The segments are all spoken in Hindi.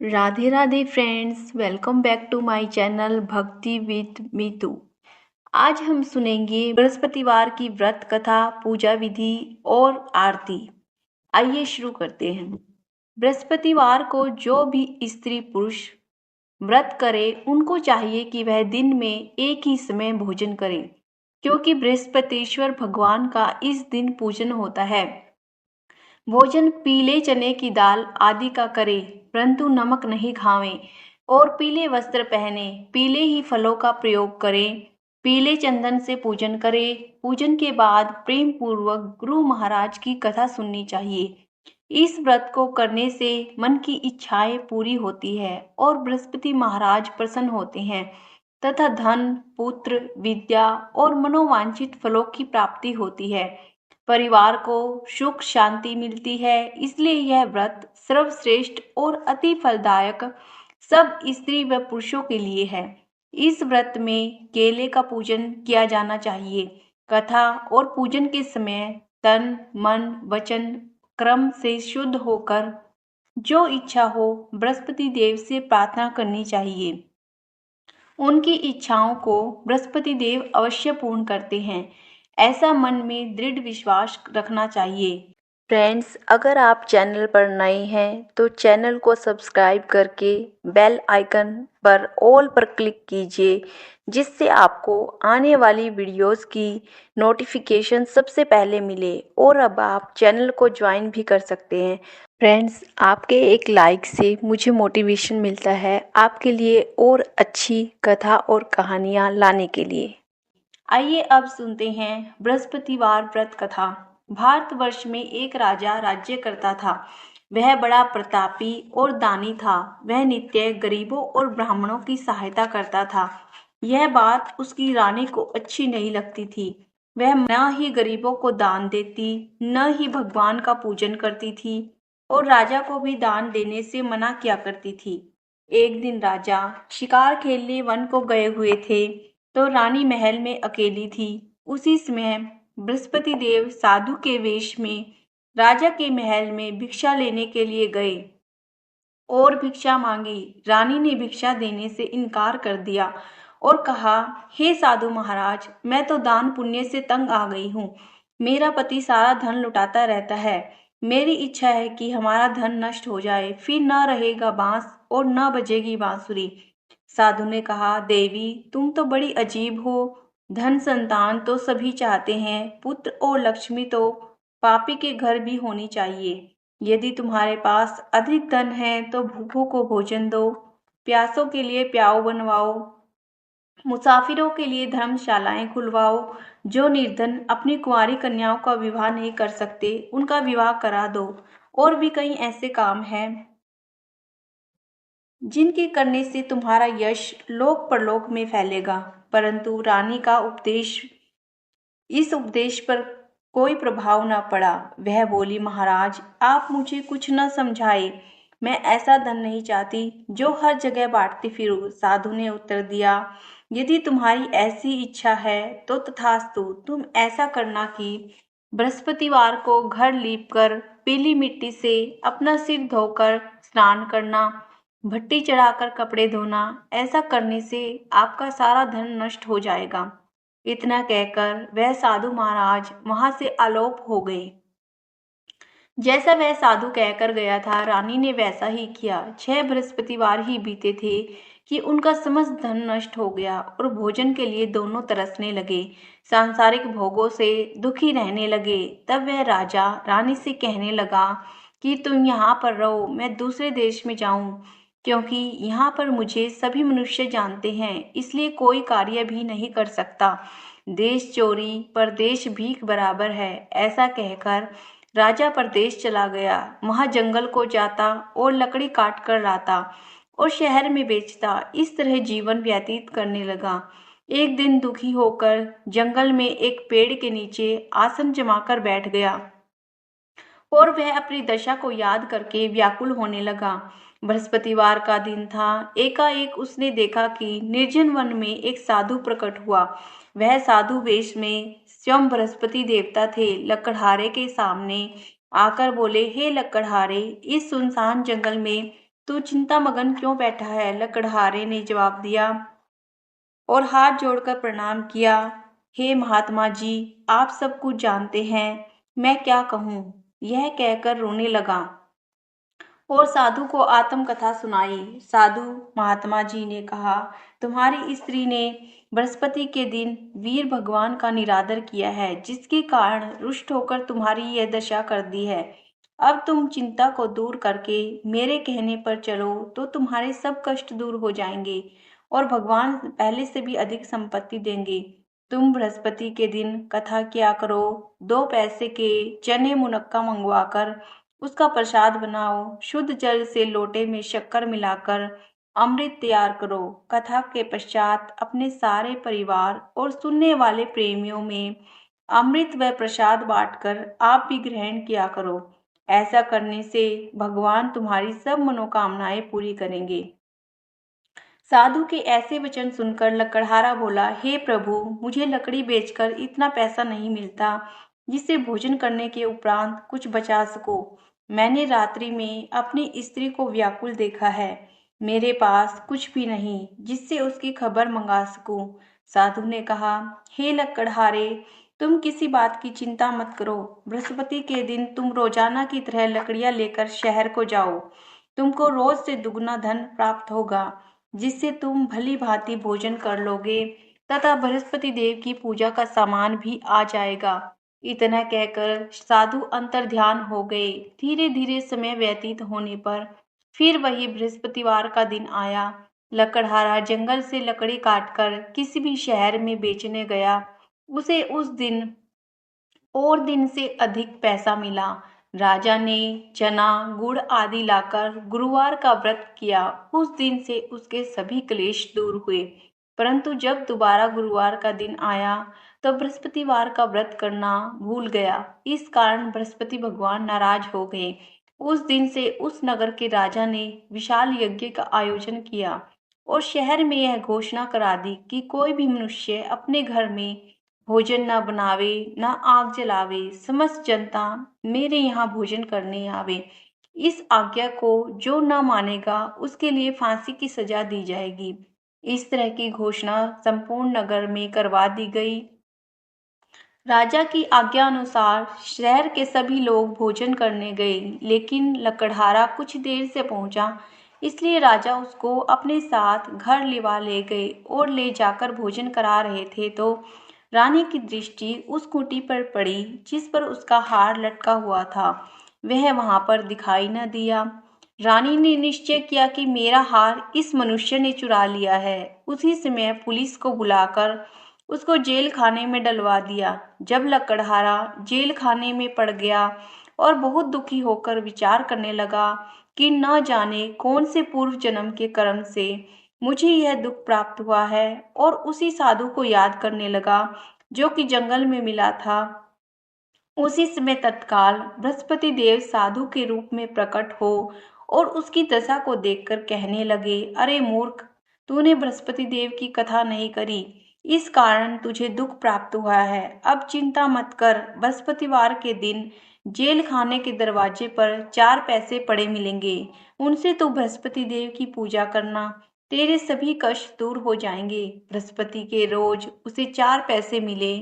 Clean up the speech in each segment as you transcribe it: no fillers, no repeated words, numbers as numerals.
Radhe Radhe friends, welcome back to my channel Bhakti with Meetu. आज हम सुनेंगे बृहस्पतिवार की व्रत कथा, पूजा विधि और आरती। आइए शुरू करते हैं। बृहस्पतिवार को जो भी स्त्री पुरुष व्रत करे उनको चाहिए कि वह दिन में एक ही समय भोजन करें, क्योंकि बृहस्पतिश्वर भगवान का इस दिन पूजन होता है। भोजन पीले चने की दाल आदि का करें, परंतु नमक नहीं खावें और पीले वस्त्र पहने, पीले ही फलों का प्रयोग करें, पीले चंदन से पूजन करें। पूजन के बाद प्रेम पूर्वक गुरु महाराज की कथा सुननी चाहिए। इस व्रत को करने से मन की इच्छाएं पूरी होती है और बृहस्पति महाराज प्रसन्न होते हैं तथा धन, पुत्र, विद्या और मनोवांछित फलों की प्राप्ति होती है। परिवार को सुख शांति मिलती है, इसलिए यह व्रत सर्वश्रेष्ठ और अति फलदायक सब स्त्री व पुरुषों के लिए है। इस व्रत में केले का पूजन किया जाना चाहिए। कथा और पूजन के समय तन, मन, वचन क्रम से शुद्ध होकर जो इच्छा हो बृहस्पति देव से प्रार्थना करनी चाहिए। उनकी इच्छाओं को बृहस्पति देव अवश्य पूर्ण करते हैं, ऐसा मन में दृढ़ विश्वास रखना चाहिए। फ्रेंड्स, अगर आप चैनल पर नए हैं तो चैनल को सब्सक्राइब करके बेल आइकन पर ऑल पर क्लिक कीजिए, जिससे आपको आने वाली वीडियोस की नोटिफिकेशन सबसे पहले मिले। और अब आप चैनल को ज्वाइन भी कर सकते हैं। फ्रेंड्स, आपके एक लाइक से मुझे मोटिवेशन मिलता है आपके लिए और अच्छी कथा और कहानियाँ लाने के लिए। आइए अब सुनते हैं बृहस्पतिवार व्रत कथा। भारतवर्ष में एक राजा राज्य करता था। वह बड़ा प्रतापी और दानी था। वह नित्य गरीबों और ब्राह्मणों की सहायता करता था। यह बात उसकी रानी को अच्छी नहीं लगती थी। वह न ही गरीबों को दान देती, न ही भगवान का पूजन करती थी और राजा को भी दान देने से मना किया करती थी। एक दिन राजा शिकार खेलने वन को गए हुए थे तो रानी महल में अकेली थी। उसी समय बृहस्पति देव साधु के वेश में राजा के महल में भिक्षा लेने के लिए गए और भिक्षा मांगी। रानी ने भिक्षा देने से इनकार कर दिया और कहा, हे साधु महाराज, मैं तो दान पुण्य से तंग आ गई हूँ। मेरा पति सारा धन लुटाता रहता है। मेरी इच्छा है कि हमारा धन नष्ट हो जाए, फिर न रहेगा बांस और न बजेगी बांसुरी। साधु ने कहा, देवी, तुम तो बड़ी अजीब हो। धन संतान तो सभी चाहते हैं, पुत्र और लक्ष्मी तो पापी के घर भी होनी चाहिए। यदि तुम्हारे पास अधिक धन है तो भूखों को भोजन दो, प्यासों के लिए प्याऊ बनवाओ, मुसाफिरों के लिए धर्मशालाएं खुलवाओ। जो निर्धन अपनी कुंवारी कन्याओं का विवाह नहीं कर सकते, उनका विवाह करा दो। और भी कई ऐसे काम हैं जिनके करने से तुम्हारा यश लोक परलोक में फैलेगा। परंतु रानी का इस उपदेश पर कोई प्रभाव न पड़ा। वह बोली, महाराज, आप मुझे कुछ न समझाए। मैं ऐसा धन नहीं चाहती जो हर जगह बांटती फिरूं। साधु ने उत्तर दिया, यदि तुम्हारी ऐसी इच्छा है तो तथास्तु। तुम ऐसा करना कि बृहस्पतिवार को घर लीपकर पीली मिट्टी से अपना सिर धोकर स्नान करना, भट्टी चढ़ाकर कपड़े धोना। ऐसा करने से आपका सारा धन नष्ट हो जाएगा। इतना कहकर वह साधु महाराज वहां से आलोप हो गए। जैसा वह साधु कहकर गया था, रानी ने वैसा ही किया। 6 बृहस्पतिवार ही बीते थे कि उनका समस्त धन नष्ट हो गया और भोजन के लिए दोनों तरसने लगे, सांसारिक भोगों से दुखी रहने लगे। तब वह राजा रानी से कहने लगा कि तुम यहाँ पर रहो, मैं दूसरे देश में जाऊं, क्योंकि यहाँ पर मुझे सभी मनुष्य जानते हैं, इसलिए कोई कार्य भी नहीं कर सकता। देश चोरी परदेश भीख बराबर है। ऐसा कहकर राजा परदेश चला गया। वहां जंगल को जाता और लकड़ी काट कर लाता और शहर में बेचता। इस तरह जीवन व्यतीत करने लगा। एक दिन दुखी होकर जंगल में एक पेड़ के नीचे आसन जमाकर बैठ गया और वह अपनी दशा को याद करके व्याकुल होने लगा। बृहस्पतिवार का दिन था। एकाएक उसने देखा कि निर्जन वन में एक साधु प्रकट हुआ। वह साधु वेश में स्वयं बृहस्पति देवता थे। लकड़हारे के सामने आकर बोले, हे लकड़हारे, इस सुनसान जंगल में तू चिंता मगन क्यों बैठा है? लकड़हारे ने जवाब दिया और हाथ जोड़कर प्रणाम किया। हे महात्मा जी, आप सब कुछ जानते हैं, मैं क्या कहूँ? यह कहकर रोने लगा और साधु को आत्मकथा सुनाई। साधु महात्मा जी ने कहा, तुम्हारी स्त्री ने बृहस्पति के दिन वीर भगवान का निरादर किया है, जिसके कारण रुष्ट होकर तुम्हारी यह दशा कर दी है। अब तुम चिंता को दूर करके मेरे कहने पर चलो तो तुम्हारे सब कष्ट दूर हो जाएंगे और भगवान पहले से भी अधिक संपत्ति देंगे। तुम बृहस्पति के दिन कथा किया करो, 2 पैसे के चने मुनक्का मंगवाकर उसका प्रसाद बनाओ, शुद्ध जल से लोटे में शक्कर मिलाकर अमृत तैयार करो। कथा के पश्चात अपने सारे परिवार और सुनने वाले प्रेमियों में अमृत व प्रसाद बांटकर आप भी ग्रहण किया करो। ऐसा करने से भगवान तुम्हारी सब मनोकामनाएं पूरी करेंगे। साधु के ऐसे वचन सुनकर लकड़हारा बोला, हे प्रभु, मुझे लकड़ी बेचकर इतना पैसा नहीं मिलता जिससे भोजन करने के उपरांत कुछ बचा सको। मैंने रात्रि में अपनी स्त्री को व्याकुल देखा है। मेरे पास कुछ भी नहीं जिससे उसकी खबर मंगा सकूं। साधु ने कहा, हे लकड़हारे, तुम किसी बात की चिंता मत करो। बृहस्पति के दिन तुम रोजाना की तरह लकड़ियां लेकर शहर को जाओ। तुमको रोज से दुगना धन प्राप्त होगा, जिससे तुम भली भांति भोजन कर लोगे तथा बृहस्पति देव की पूजा का सामान भी आ जाएगा। इतना कहकर साधु अंतर्ध्यान हो गए। धीरे धीरे समय व्यतीत होने पर फिर वही बृहस्पतिवार का दिन आया। लकड़हारा जंगल से लकड़ी काटकर किसी भी शहर में बेचने गया। उसे उस दिन और दिन से अधिक पैसा मिला। राजा ने चना गुड़ आदि लाकर गुरुवार का व्रत किया। उस दिन से उसके सभी क्लेश दूर हुए। परंतु जब दोबारा गुरुवार का दिन आया तो बृहस्पतिवार का व्रत करना भूल गया। इस कारण बृहस्पति भगवान नाराज हो गए। उस दिन से उस नगर के राजा ने विशाल यज्ञ का आयोजन किया और शहर में यह घोषणा करा दी कि कोई भी मनुष्य अपने घर में भोजन न बनावे, न आग जलावे, समस्त जनता मेरे यहाँ भोजन करने आवे। इस आज्ञा को जो न मानेगा उसके लिए फांसी की सजा दी जाएगी। इस तरह की घोषणा संपूर्ण नगर में करवा दी गई। राजा की आज्ञा अनुसार शहर के सभी लोग भोजन करने गए, लेकिन लकड़हारा कुछ देर से पहुंचा, इसलिए राजा उसको अपने साथ घर लिवा ले गए और ले जाकर भोजन करा रहे थे तो रानी की दृष्टि उस खूंटी पर पड़ी जिस पर उसका हार लटका हुआ था। वह वहां पर दिखाई न दिया। रानी ने निश्चय किया कि मेरा हार इस मनुष्य ने चुरा लिया है। उसी समय पुलिस को बुलाकर उसको जेल खाने में डलवा दिया। जब लकड़हारा जेल खाने में पड़ गया और बहुत दुखी होकर विचार करने लगा कि न जाने कौन से पूर्व जन्म के कर्म से मुझे यह दुख प्राप्त हुआ है, और उसी साधु को याद करने लगा जो कि जंगल में मिला था। उसी समय तत्काल बृहस्पति देव साधु के रूप में प्रकट हो और उसकी दशा को देखकर कहने लगे, अरे मूर्ख, तूने बृहस्पति देव की कथा नहीं करी, इस कारण तुझे दुख प्राप्त हुआ है। अब चिंता मत कर, बृहस्पतिवार के दिन जेल खाने के दरवाजे पर 4 पैसे पड़े मिलेंगे। उनसे तो बृहस्पति देव की पूजा करना, तेरे सभी कष्ट दूर हो जाएंगे। बृहस्पति के रोज उसे 4 पैसे मिले।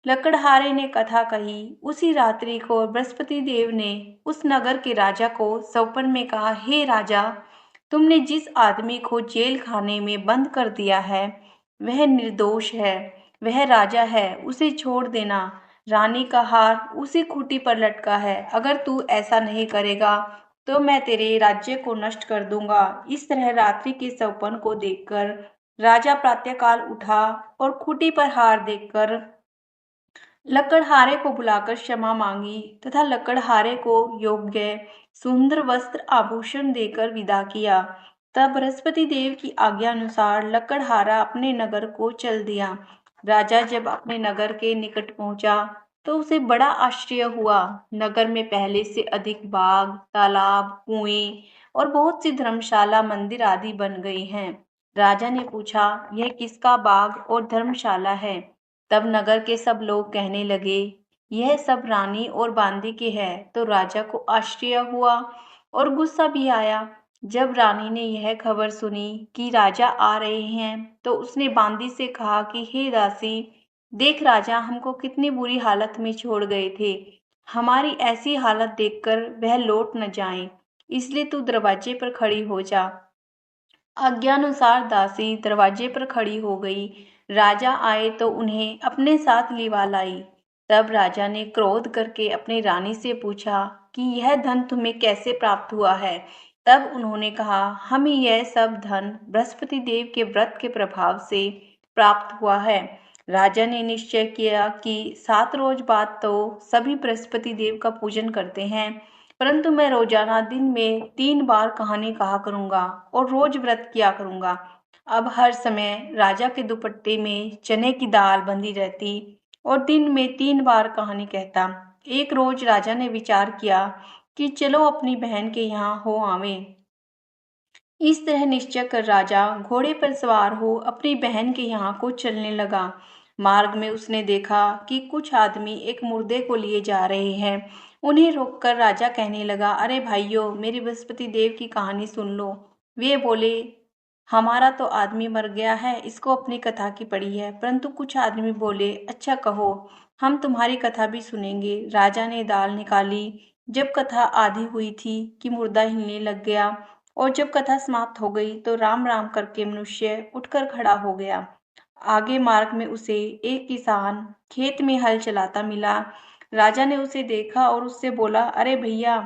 लकड़हारे ने कथा कही। उसी रात्रि को बृहस्पति देव ने उस नगर के राजा को सौपन में कहा, हे राजा, तुमने जिस आदमी को जेल खाने में बंद कर दिया है वह निर्दोष है, वह राजा है, उसे छोड़ देना। रानी का हार उसी खूंटी पर लटका है। अगर तू ऐसा नहीं करेगा तो मैं तेरे राज्य को नष्ट कर दूंगा। इस तरह रात्रि के सौपन को देखकर राजा प्रातःकाल उठा और खूंटी पर हार देखकर लकड़हारे को बुलाकर क्षमा मांगी तथा लकड़हारे को योग्य सुंदर वस्त्र आभूषण देकर विदा किया। तब बृहस्पति देव की आज्ञा अनुसार लकड़हारा अपने नगर को चल दिया। राजा जब अपने नगर के निकट पहुंचा तो उसे बड़ा आश्चर्य हुआ। नगर में पहले से अधिक बाग, तालाब, कुएं और बहुत सी धर्मशाला, मंदिर आदि बन गई हैं। राजा ने पूछा, यह किसका बाग और धर्मशाला है? तब नगर के सब लोग कहने लगे, यह सब रानी और बांदी के है। तो राजा को आश्चर्य हुआ और गुस्सा भी आया। जब रानी ने यह खबर सुनी कि राजा आ रहे हैं तो उसने बांदी से कहा कि हे दासी, देख राजा हमको कितनी बुरी हालत में छोड़ गए थे। हमारी ऐसी हालत देखकर वह लौट न जाएं, इसलिए तू दरवाजे पर खड़ी हो जा। आज्ञानुसार दासी दरवाजे पर खड़ी हो गई। राजा आए तो उन्हें अपने साथ लिवा लाई। तब राजा ने क्रोध करके अपनी रानी से पूछा कि यह धन तुम्हें कैसे प्राप्त हुआ है। तब उन्होंने कहा, हमें यह सब धन बृहस्पति देव के व्रत के प्रभाव से प्राप्त हुआ है। राजा ने निश्चय किया कि 7 रोज बाद तो सभी बृहस्पति देव का पूजन करते हैं, परंतु मैं रोजाना दिन में 3 बार कहानी कहा करूंगा और रोज व्रत किया करूंगा। अब हर समय राजा के दुपट्टे में चने की दाल बंधी रहती और दिन में 3 बार कहानी कहता। एक रोज राजा ने विचार किया कि चलो अपनी बहन के यहाँ हो आवें। इस तरह निश्चय कर राजा घोड़े पर सवार हो अपनी बहन के यहाँ को चलने लगा। मार्ग में उसने देखा कि कुछ आदमी एक मुर्दे को लिए जा रहे हैं। उन्हें रोककर राजा कहने लगा, अरे भाइयों, मेरी बृहस्पति देव की कहानी सुन लो। वे बोले, हमारा तो आदमी मर गया है, इसको अपनी कथा की पड़ी है। परंतु कुछ आदमी बोले, अच्छा कहो, हम तुम्हारी कथा भी सुनेंगे। राजा ने दाल निकाली। जब कथा आधी हुई थी कि मुर्दा हिलने लग गया और जब कथा समाप्त हो गई तो राम राम करके मनुष्य उठकर खड़ा हो गया। आगे मार्ग में उसे एक किसान खेत में हल चलाता मिला। राजा ने उसे देखा और उससे बोला, अरे भैया,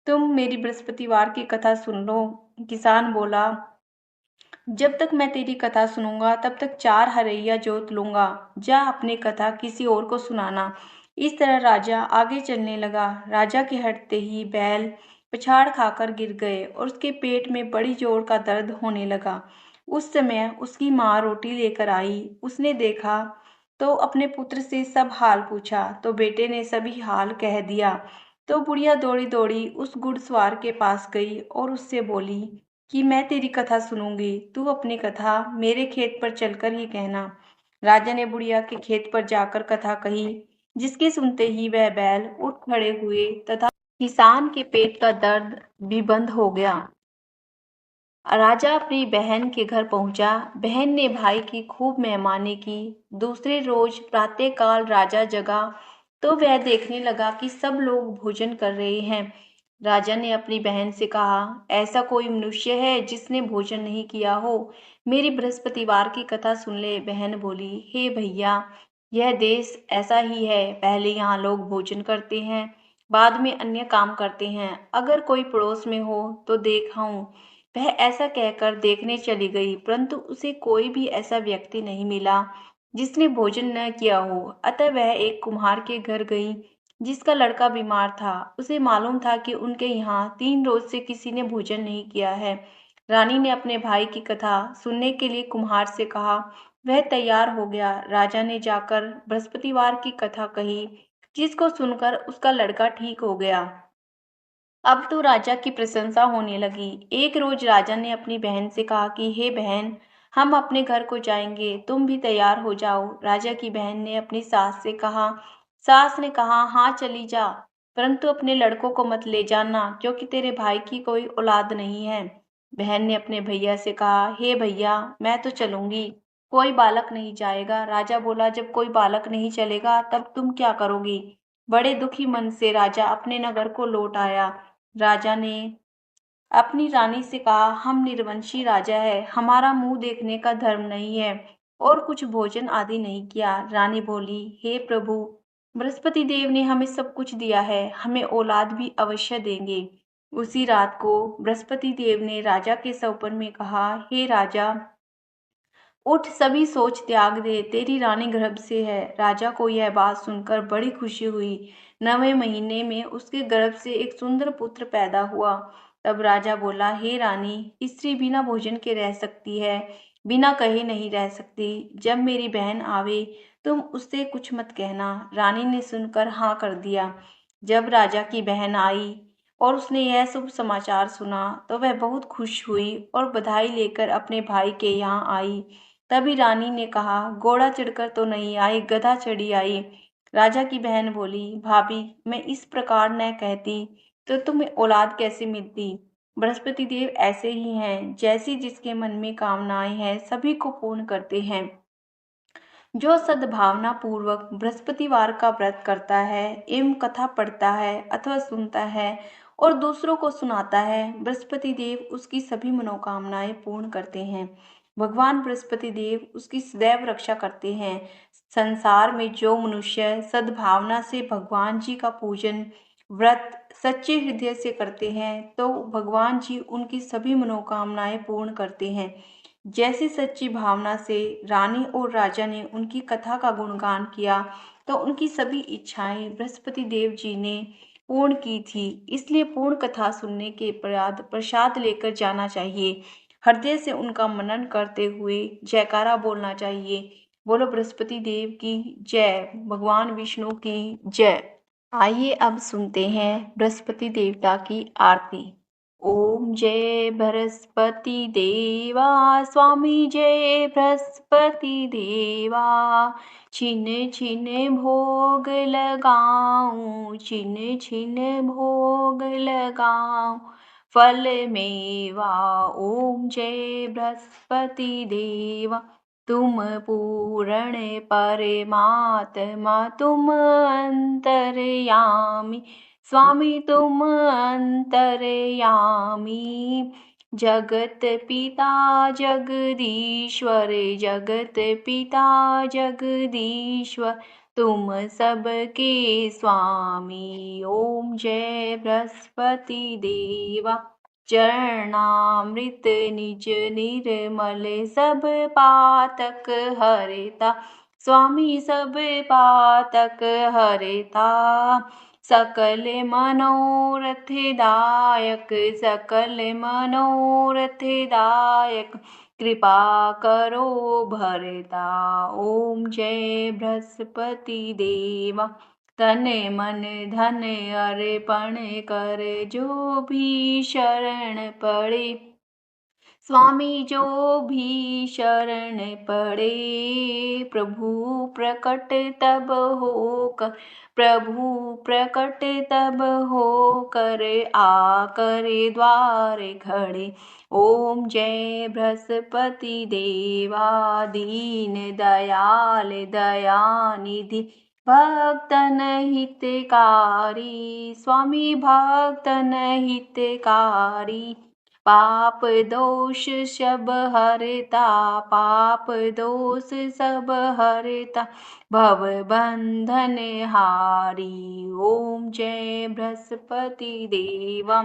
तुम मेरी बृहस्पतिवार की कथा सुन लो। किसान बोला, जब तक मैं तेरी कथा सुनूंगा तब तक 4 हरैया जोत लूंगा। जा अपनी कथा किसी और को सुनाना। इस तरह राजा आगे चलने लगा। राजा के हटते ही बैल पछाड़ खाकर गिर गए और उसके पेट में बड़ी जोर का दर्द होने लगा। उस समय उसकी माँ रोटी लेकर आई। उसने देखा तो अपने पुत्र से सब हाल पूछा तो बेटे ने सभी हाल कह दिया। तो बुढ़िया दौड़ी दौड़ी उस घुड़सवार के पास गई और उससे बोली कि मैं तेरी कथा सुनूंगी, तू अपनी कथा मेरे खेत पर चलकर ही कहना। राजा ने बुढ़िया के खेत पर जाकर कथा कही, जिसके सुनते ही वह बैल उठ खड़े हुए तथा किसान के पेट का दर्द भी बंद हो गया। राजा अपनी बहन के घर पहुंचा। बहन ने भाई की खूब मेहमानी की। दूसरे रोज प्रातःकाल राजा जगा तो वह देखने लगा कि सब लोग भोजन कर रहे हैं। राजा ने अपनी बहन से कहा, ऐसा कोई मनुष्य है जिसने भोजन नहीं किया हो? मेरी बृहस्पतिवार की कथा सुन ले। बहन बोली, हे भैया, यह देश ऐसा ही है। पहले यहाँ लोग भोजन करते हैं, बाद में अन्य काम करते हैं। अगर कोई पड़ोस में हो तो देखाऊं। वह ऐसा कहकर देखने चली गई, परंतु उसे कोई भी ऐसा व्यक्ति नहीं मिला जिसने भोजन न किया हो। अतः वह एक कुम्हार के घर गई जिसका लड़का बीमार था। उसे मालूम था कि उनके यहाँ 3 रोज से किसी ने भोजन नहीं किया है। रानी ने अपने भाई की कथा सुनने के लिए कुम्हार से कहा। वह तैयार हो गया। राजा ने जाकर बृहस्पतिवार की कथा कही, जिसको सुनकर उसका लड़का ठीक हो गया। अब तो राजा की प्रशंसा होने लगी। एक रोज राजा ने अपनी बहन से कहा कि हे बहन, हम अपने घर को जाएंगे, तुम भी तैयार हो जाओ। राजा की बहन ने अपनी सास से कहा। सास ने कहा, हाँ चली जा, परंतु अपने लड़कों को मत ले जाना, क्योंकि तेरे भाई की कोई औलाद नहीं है। बहन ने अपने भैया से कहा, हे भैया, मैं तो चलूंगी, कोई बालक नहीं जाएगा। राजा बोला, जब कोई बालक नहीं चलेगा तब तुम क्या करोगी? बड़े दुखी मन से राजा अपने नगर को लौट आया। राजा ने अपनी रानी से कहा, हम निर्वंशी राजा है, हमारा मुंह देखने का धर्म नहीं है और कुछ भोजन आदि नहीं किया। रानी बोली, हे प्रभु, बृहस्पति देव ने हमें सब कुछ दिया है, हमें औलाद भी अवश्य देंगे। उसी रात को बृहस्पति देव ने राजा के सपन में कहा, हे राजा, उठ, सभी सोच त्याग दे, तेरी रानी गर्भ से है। राजा को यह बात सुनकर बड़ी खुशी हुई। 9वें महीने में उसके गर्भ से एक सुंदर पुत्र पैदा हुआ। तब राजा बोला, हे रानी, स्त्री बिना भोजन के रह सकती है, बिना कहे नहीं रह सकती। जब मेरी बहन आवे तुम उससे कुछ मत कहना। रानी ने सुनकर हाँ कर दिया। जब राजा की बहन आई और उसने यह शुभ समाचार सुना तो वह बहुत खुश हुई और बधाई लेकर अपने भाई के यहाँ आई। तभी रानी ने कहा, घोड़ा चढ़कर तो नहीं आई, गधा चढ़ी आई। राजा की बहन बोली, भाभी, मैं इस प्रकार न कहती तो तुम्हें औलाद कैसे मिलती? बृहस्पति देव ऐसे ही हैं, जैसी जिसके मन में कामनाएं हैं सभी को पूर्ण करते हैं। जो सद्भावना पूर्वक बृहस्पतिवार का व्रत करता है एवं कथा पढ़ता है अथवा सुनता है और दूसरों को सुनाता है, बृहस्पति देव उसकी सभी मनोकामनाएं पूर्ण करते हैं। भगवान बृहस्पति देव उसकी सदैव रक्षा करते हैं। संसार में जो मनुष्य सद्भावना से भगवान जी का पूजन व्रत सच्चे हृदय से करते हैं तो भगवान जी उनकी सभी मनोकामनाएं पूर्ण करते हैं। जैसी सच्ची भावना से रानी और राजा ने उनकी कथा का गुणगान किया तो उनकी सभी इच्छाएं बृहस्पति देव जी ने पूर्ण की थी। इसलिए पूर्ण कथा सुनने के बाद प्रसाद लेकर जाना चाहिए। हृदय से उनका मनन करते हुए जयकारा बोलना चाहिए। बोलो बृहस्पति देव की जय, भगवान विष्णु की जय। आइए अब सुनते हैं बृहस्पति देवता की आरती। ओम जय बृहस्पति देवा, स्वामी जय बृहस्पति देवा। छिन छिन भोग लगाऊं, छिन छिन भोग लगाऊं, फल मेवा। ओम जय बृहस्पति देवा, तुम पूर्ण परमात्मा, तुम अंतर्यामी, स्वामी तुम अंतर्यामी। जगत पिता जगदीश्वर, जगत पिता जगदीश्वर, तुम सबके स्वामी। ओम जय बृहस्पति देवा, चरणामृत निज निर्मल, सब पातक हरता, स्वामी सब पातक हरता। सकल मनोरथ दायक, सकल मनोरथ दायक, कृपा करो भरता। ओम जय बृहस्पति देवा, तन मन धन अर्पण कर, जो भी शरण पड़े, स्वामी जो भी शरण पड़े। प्रभु प्रकट तब होकर, प्रभु प्रकट तब होकर, आकर द्वार खड़े। ओम जय बृहस्पति देवा, दीन दयाल दयानिधि, भक्तन हितकारी, स्वामी भक्तन हितकारी। पाप दोष सब हरता, पाप दोष सब हरता, भव बंधन हारी। ओम जय बृहस्पति देवा,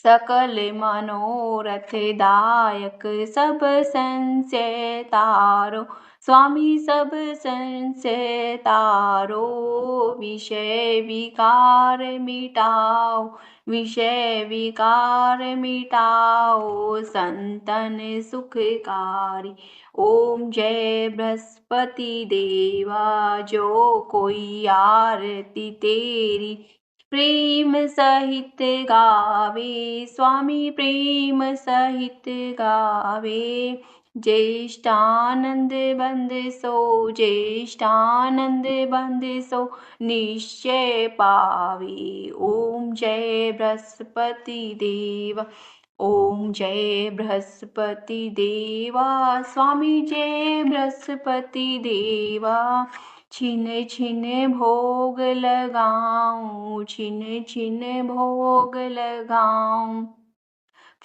सकल मनोरथ दायक, सब संशय तारो, स्वामी सब संशय तारो। विषय विकार मिटाओ, विषय विकार मिटाओ, संतन सुखकारी। ओम जय बृहस्पति देवा, जो कोई आरती तेरी प्रेम सहित गावे, स्वामी प्रेम सहित गावे। ज्येष्ठानंद बंद सो, ज्येष्ठानंद बंद सो, निश्चय पावे। ओम जय बृहस्पति देवा, ओम जय बृहस्पति देवा, स्वामी जय बृहस्पति देवा। छिन छिन भोग लगाऊं, छिन छिन भोग लगाऊं,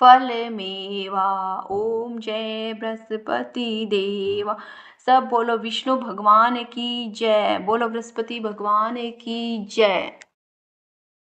फल मेवा। ओम जय बृहस्पति देवा। सब बोलो विष्णु भगवान की जय, बोलो बृहस्पति भगवान की जय।